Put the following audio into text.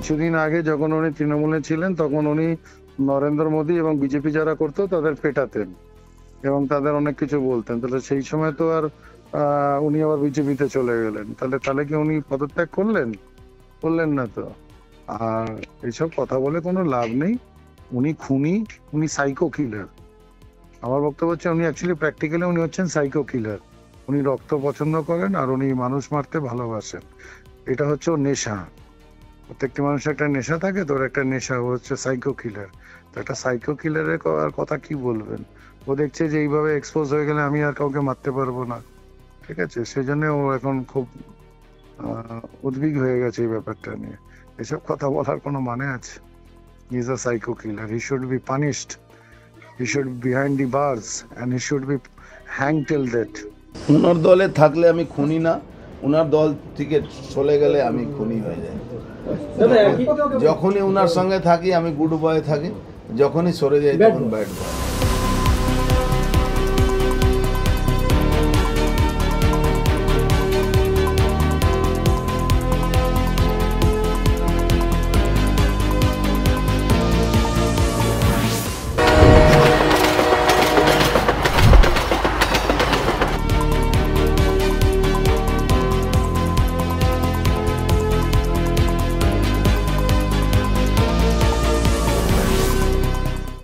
কিছুদিন আগে যখন উনি তৃণমূলে ছিলেন তখন উনি নরেন্দ্র মোদী এবং বিজেপি যারা করতো তাদের পেটাতেন এবং তাদের অনেক কিছু বলতেন। তাহলে সেই সময় তো আর উনি আবার বিজেপিতে চলে গেলেন, তাহলে তাহলে কি উনি পদত্যাগ করলেন? করলেন না তো। আর এইসব কথা বলে কোনো লাভ নেই। উনি খুনি, উনি সাইকো কিলার। আমার বক্তব্য হচ্ছে উনি অ্যাকচুয়ালি প্র্যাকটিক্যালি উনি হচ্ছেন সাইকো কিলার। উনি রক্ত পছন্দ করেন আর উনি মানুষ মারতে ভালোবাসেন। এটা হচ্ছে ওর নেশা। প্রত্যেকটি মানুষের একটা নেশা থাকে, তো ওর একটা নেশা, ও হচ্ছে সাইকো কিলার। তো একটা সাইকো কিলারের কথা কি বলবেন? ও দেখছে যে এইভাবে এক্সপোজ হয়ে গেলে আমি আর কাউকে মারতে পারবো না, ঠিক আছে? সেই জন্য ও এখন খুব উদ্বিগ হয়ে গেছে এই ব্যাপারটা নিয়ে। এসব কথা বলার কোনো মানে আছে? He is a psycho killer, he should be punished, he should be behind the bars and he should be hang till death. ওনার দলে থাকলে আমি খুনি না, ওনার দল থেকে চলে গেলে আমি খুনি হয়ে যাই। যখনই ওনার সঙ্গে থাকি আমি গুড বয় থাকি, যখনই সরে যাই তখন ব্যাড বয়।